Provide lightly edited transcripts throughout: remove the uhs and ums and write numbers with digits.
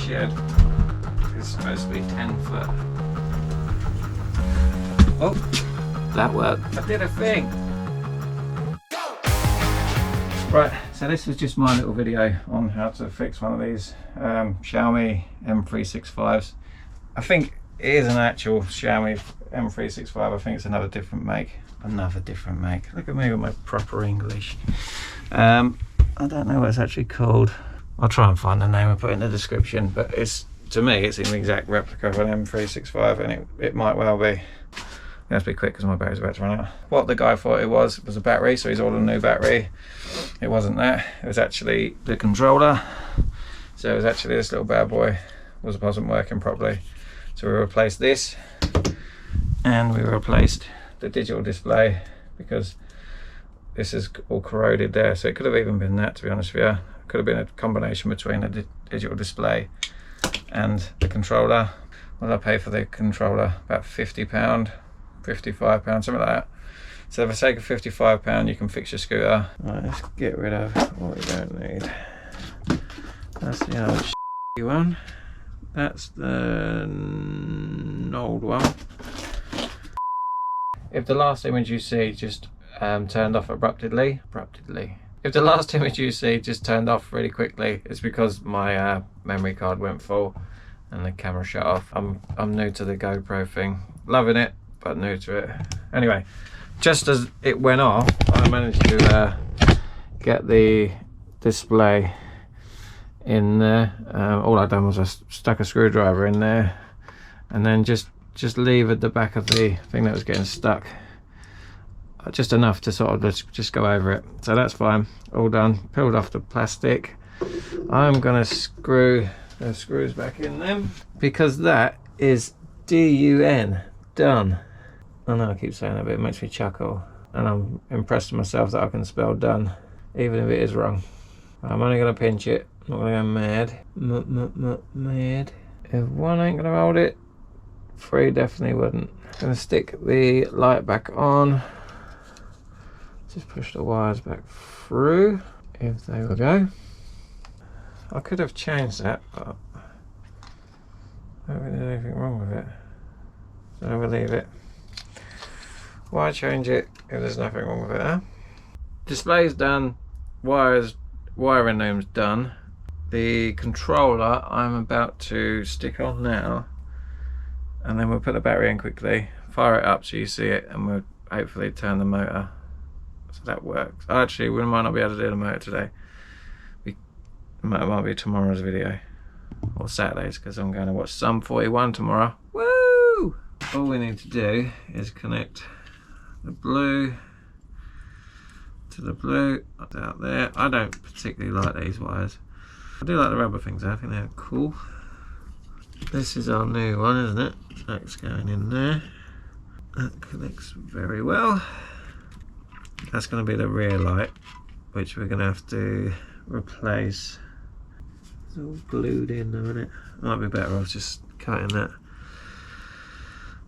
shed is supposed to be 10 foot. Oh, that worked. I did a thing. Right, so this was just my little video on how to fix one of these Xiaomi M365s. I think it is an actual Xiaomi M365. I think it's another different make. Look at me with my proper English. I don't know what it's actually called. I'll try and find the name and put it in the description, but it's, to me, it's an exact replica of an M365, and it might well be. You have to be quick because my battery's about to run out. What the guy thought it was a battery, so he's ordered a new battery. It wasn't that. It was actually the controller. So it was actually this little bad boy wasn't working properly. So we replaced this, and we replaced the digital display because this is all corroded there. So it could have even been that, to be honest with you. It could have been a combination between the digital display and the controller. What did I pay for the controller? About £50, £55, something like that. So for the sake of £55, you can fix your scooter. Right, let's get rid of what we don't need. That's the old one. That's the old one. If the last image you see just turned off abruptly. If the last image you see just turned off really quickly, it's because my memory card went full and the camera shut off. I'm new to the GoPro thing, loving it, but new to it. Anyway, just as it went off, I managed to get the display in there. All I've done was I stuck a screwdriver in there and then just levered the back of the thing that was getting stuck, just enough to sort of just go over it. So that's fine, all done. Peeled off the plastic. I'm gonna screw the screws back in them because that is done. I know I keep saying that, but it makes me chuckle, and I'm impressed with myself that I can spell done even if it is wrong. I'm only gonna pinch it, I'm not gonna go mad. Mad. If one ain't gonna hold it, three definitely wouldn't. Gonna stick the light back on. Just push the wires back through. If they will go. I could have changed that, but I don't think there's anything wrong with it. So I will leave it. Why change it if there's nothing wrong with it, huh? Display's done, wiring loom's done. The controller I'm about to stick on now, and then we'll put the battery in quickly, fire it up so you see it, and we'll hopefully turn the motor. So that works. Actually, we might not be able to do the motor today. It might be tomorrow's video, or Saturday's, because I'm going to watch Sum 41 tomorrow. Woo! All we need to do is connect the blue to the blue out there. I don't particularly like these wires. I do like the rubber things, I think they're cool. This is our new one, isn't it? That's going in there. That connects very well. That's going to be the rear light, which we're going to have to replace. It's all glued in though, isn't it? Might be better off just cutting that,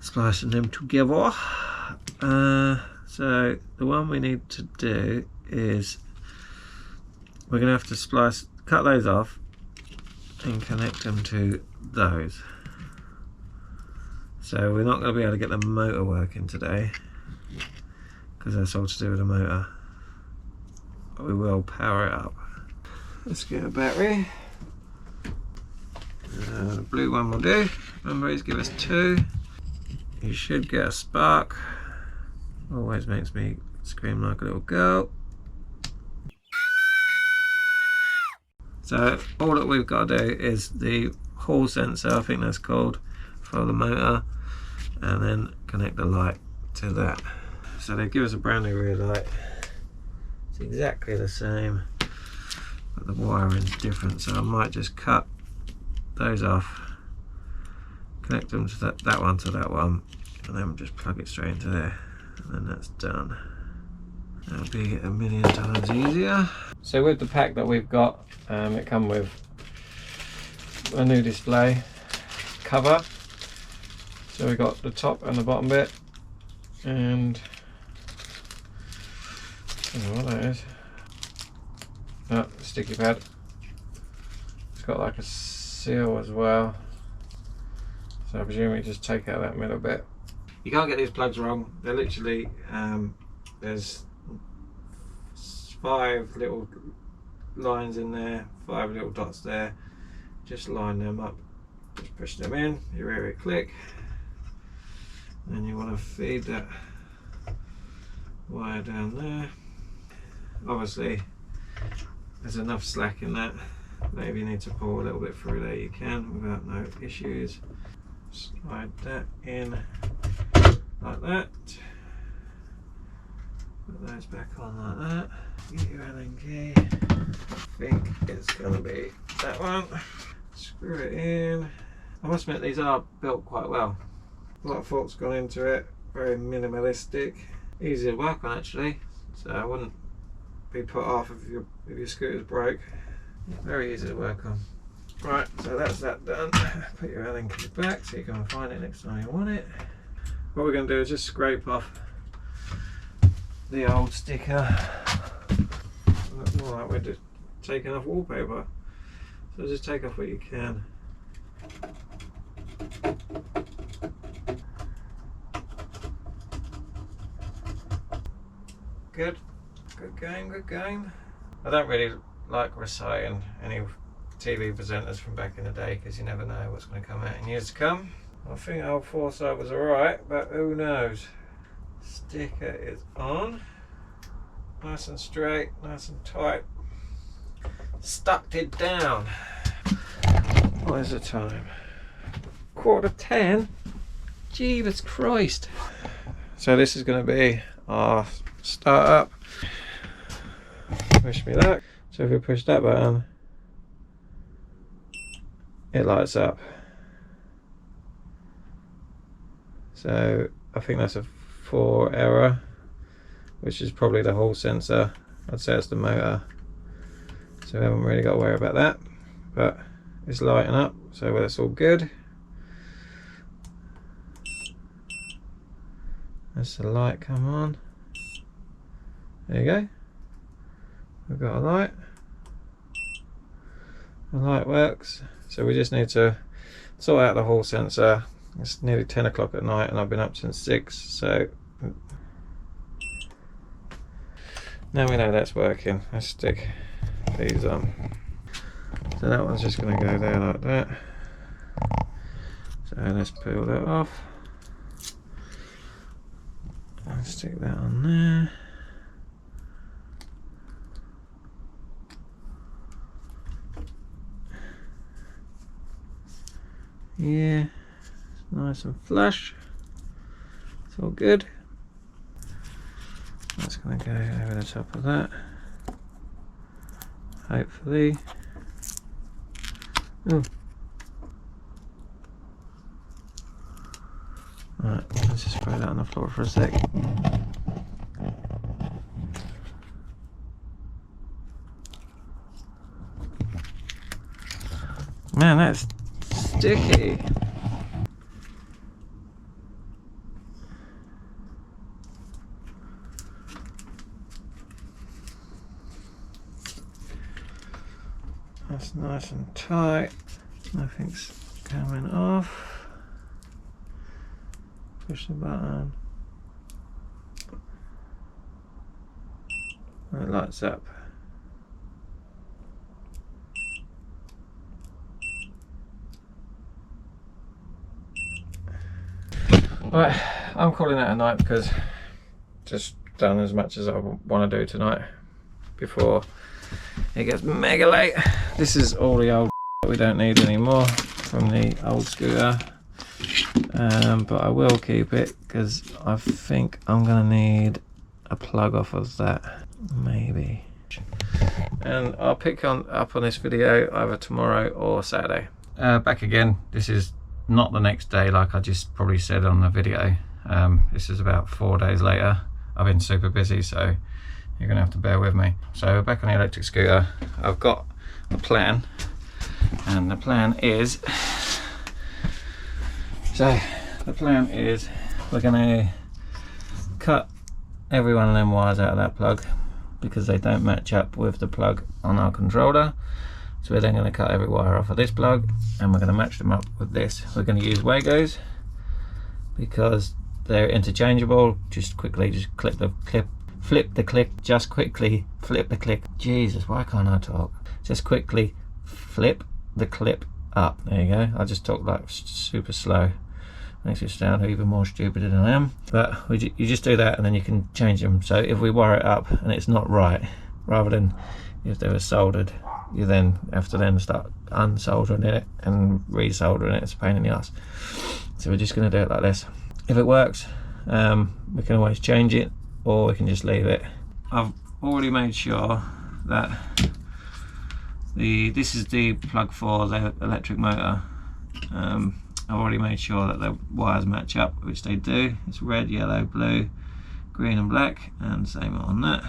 splicing them together. So the one we need to do is we're going to have to cut those off and connect them to those. So we're not going to be able to get the motor working today because that's all to do with the motor, but we will power it up. Let's get a battery. The blue one will do. Remember, he's give us 2. You should get a spark. Always makes me scream like a little girl. So all that we've got to do is the hall sensor, I think that's called, for the motor, and then connect the light to that. So they give us a brand new rear light. It's exactly the same, but the wiring's different. So I might just cut those off, connect them to that one to that one, and then just plug it straight into there, and then that's done. That'll be a million times easier. So with the pack that we've got, it comes with a new display cover. So we've got the top and the bottom bit, and I don't know what that is. Oh, sticky pad. It's got like a seal as well. So I presume you just take out that middle bit. You can't get these plugs wrong. They're literally, there's 5 little lines in there, 5 little dots there. Just line them up, just push them in, you hear it click. Then you want to feed that wire down there. Obviously, there's enough slack in that. Maybe you need to pull a little bit through there, you can without no issues. Slide that in like that. Put those back on like that. Get your Allen key. I think it's going to be that one. Screw it in. I must admit these are built quite well. A lot of thought's gone into it. Very minimalistic. Easy to work on actually. So I wouldn't be put off if your scooter's broke. Very easy to work on. Right, so that's that done. Put your Allen key back so you can find it next time you want it. What we're going to do is just scrape off the old sticker. Look more like we're just taking off wallpaper. So just take off what you can. Good. Good game, good game. I don't really like reciting any TV presenters from back in the day because you never know what's going to come out in years to come. I think old foresight was alright, but who knows. Sticker is on. Nice and straight, nice and tight. Stuck it down. What is the time? 9:45. Jeebus Christ. So this is going to be our start up. Wish me luck. So if we push that button, it lights up. So I think that's a 4 error, which is probably the Hall sensor. I'd say it's the motor. So we haven't really got to worry about that, but it's lighting up, so that's all good. That's the light come on. There you go. We've got a light. The light works. So we just need to sort out the Hall sensor. It's nearly 10 o'clock at night and I've been up since 6, so now we know that's working. Let's stick these on. So that one's just going to go there like that. So let's peel that off and stick that on there. Yeah, it's nice and flush. It's all good. That's going to go over the top of that. Hopefully. Oh. Right, let's just spray that on the floor for a sec. Man, that's sticky. That's nice and tight. Nothing's coming off. Push the button. And it lights up. Right, I'm calling it a night because just done as much as I want to do tonight before it gets mega late. This is all the old that we don't need anymore from the old scooter, but I will keep it because I think I'm gonna need a plug off of that, maybe. And I'll pick up on this video either tomorrow or Saturday. Back again. This is not the next day like I just probably said on the video. This is about 4 days later. I've been super busy, so you're gonna have to bear with me. So back on the electric scooter, I've got a plan, and the plan is, we're gonna cut every one of them wires out of that plug because they don't match up with the plug on our controller. So we're then going to cut every wire off of this plug, and we're going to match them up with this. We're going to use Wagos because they're interchangeable. Just quickly, just flip the clip, just quickly flip the clip. Jesus, why can't I talk? Just quickly flip the clip up. There you go. I just talk like super slow. Makes it sound even more stupid than I am. But you just do that, and then you can change them. So if we wire it up and it's not right, rather than if they were soldered, you then have to start unsoldering it and resoldering it. It's a pain in the ass. So we're just going to do it like this. If it works, we can always change it, or we can just leave it. I've already made sure that this is the plug for the electric motor. I've already made sure that the wires match up, which they do. It's red, yellow, blue, green and black, and same on that.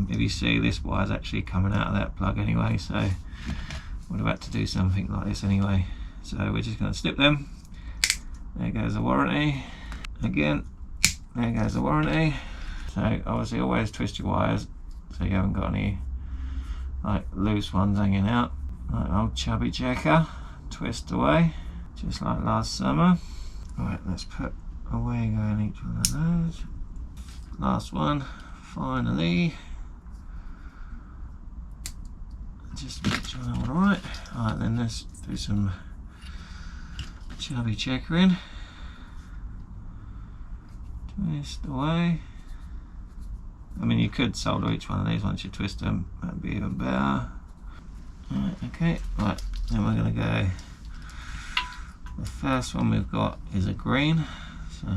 If you see, this wire's actually coming out of that plug anyway, so would have had to do something like this anyway. So we're just going to snip them. There goes the warranty. Again, there goes the warranty. So obviously always twist your wires so you haven't got any like loose ones hanging out. Like an old chubby checker. Twist away, just like last summer. Right, let's put a Wago in each one of those. Last one, finally. Just make sure they're all right. Alright, then let's do some chubby checkering. Twist away. I mean, you could solder each one of these once you twist them, that'd be even better. Alright, okay, right, then we're going to go. The first one we've got is a green, so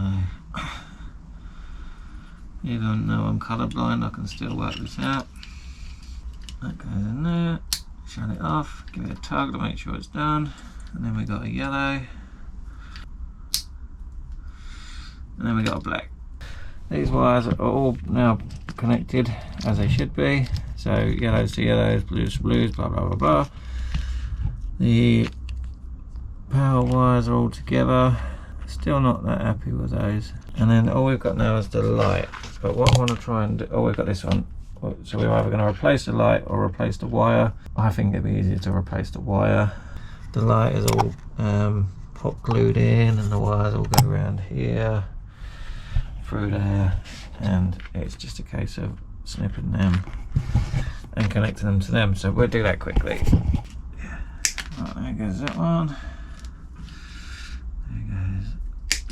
even though I'm colourblind, I can still work this out. That goes in there, shut it off, give it a tug to make sure it's done, and then we got a yellow, and then we got a black. These wires are all now connected as they should be, so yellows to yellows, blues to blues, blah blah blah blah. The power wires are all together. Still not that happy with those. And then all we've got now is the light, but what I want to try and do, oh, we've got this one. So we're either going to replace the light or replace the wire. I think it'd be easier to replace the wire. The light is all hot glued in, and the wires all go around here, through there, and it's just a case of snipping them and connecting them to them. So we'll do that quickly. Right, there goes that one. There goes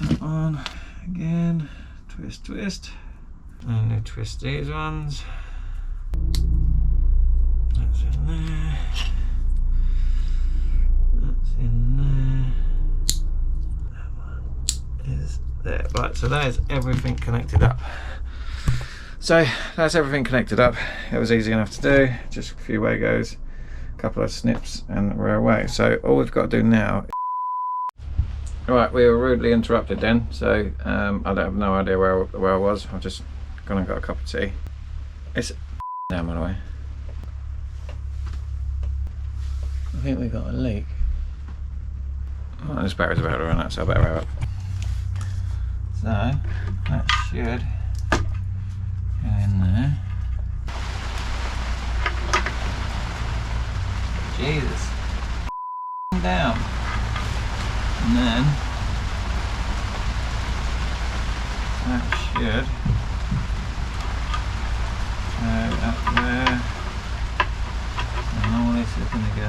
that one. Again, twist, twist. And we twist these ones. That's in there. That's in there. That one is there. Right, so there's everything connected up. So that's everything connected up. It was easy enough to do. Just a few Wagos, a couple of snips, and we're away. So all we've got to do now. Right, we were rudely interrupted then. So I have no idea where I was. I've just gone and got a cup of tea. It's down, by the way. I think we got a leak. Oh, this battery's about to run out, so I better wrap up. So that should go in there. Jesus. Down. And then that should go up there. And all this is going to go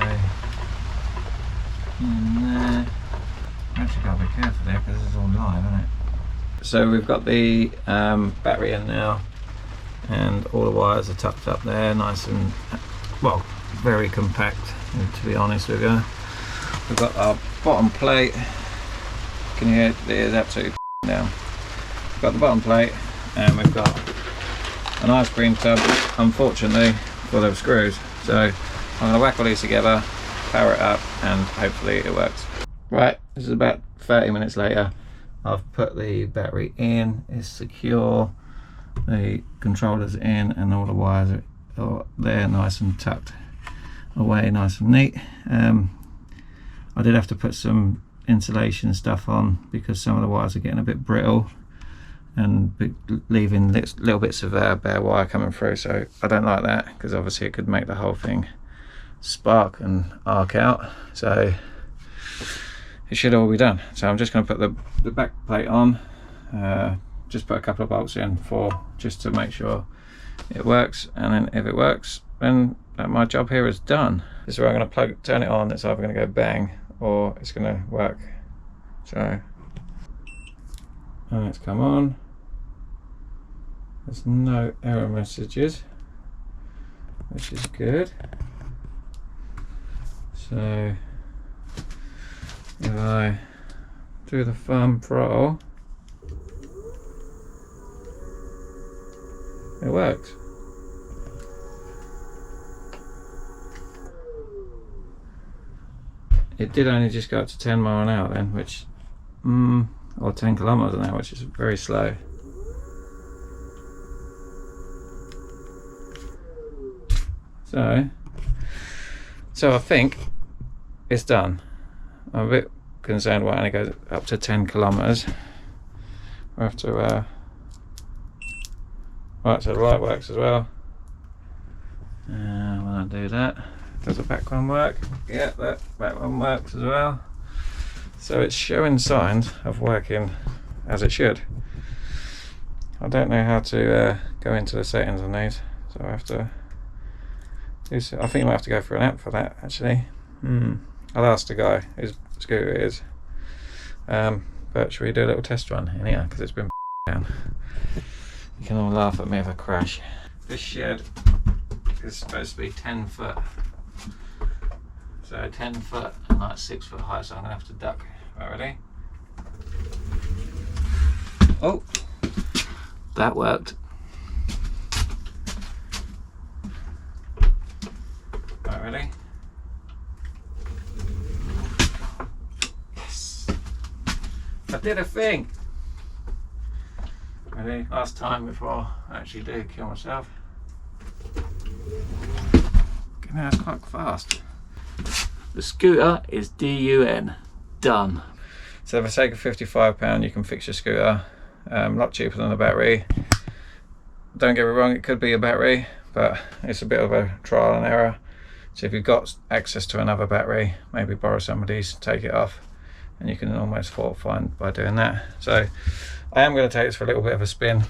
in there. Actually got to be careful there because it's all live, isn't it? So we've got the battery in now, and all the wires are tucked up there, nice and, well, very compact, to be honest with you. We've got our bottom plate. Can you hear it? It is absolutely down. We've got the bottom plate, and we've got an ice cream tub, unfortunately, full of screws. So I'm going to whack all these together, power it up, and hopefully it works. Right, this is about 30 minutes later. I've put the battery in, it's secure, the controller's in, and all the wires are there nice and tucked away, nice and neat. I did have to put some insulation stuff on because some of the wires are getting a bit brittle and leaving little bits of bare wire coming through, so I don't like that because obviously it could make the whole thing spark and arc out, so it should all be done. So I'm just going to put the back plate on, just put a couple of bolts in just to make sure it works, and then if it works, then my job here is done. This is where I'm going to turn it on. It's either going to go bang or it's going to work. So, and it's come on. There's no error messages, which is good. So if I do the thumb throttle, it works. It did only just go up to 10 mile an hour then, which, or 10 kilometers an hour, which is very slow. So I think it's done. I'm a bit concerned why it only goes up to 10 kilometers. We'll have to, right, so the light works as well. When I do that, does the back one work? Yeah, that back one works as well. So it's showing signs of working as it should. I don't know how to go into the settings on these, so I have to do so. I think I might have to go for an app for that actually. I'll ask the guy whose scooter it is. But should we do a little test run in here, because it's been down. You can all laugh at me if I crash. This shed is supposed to be 10 foot. So 10 foot and like 6 foot high, so I'm gonna have to duck. Right, ready? Oh, that worked. Right, ready? Yes. I did a thing. Ready? Last time before I actually do kill myself. Okay, now it's quite fast. The scooter is DUN. Done. So for the sake of £55 you can fix your scooter, a lot cheaper than a battery. Don't get me wrong, it could be a battery, but it's a bit of a trial and error. So if you've got access to another battery, maybe borrow somebody's, take it off, and you can almost fault find by doing that. So I am going to take this for a little bit of a spin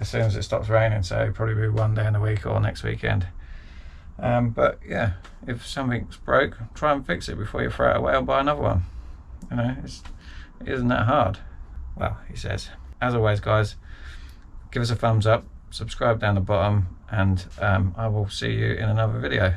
as soon as it stops raining, so probably be one day in the week or next weekend. But yeah, if something's broke, try and fix it before you throw it away or buy another one. You know, it isn't that hard. Well, he says. As always guys, give us a thumbs up, subscribe down the bottom, and I will see you in another video.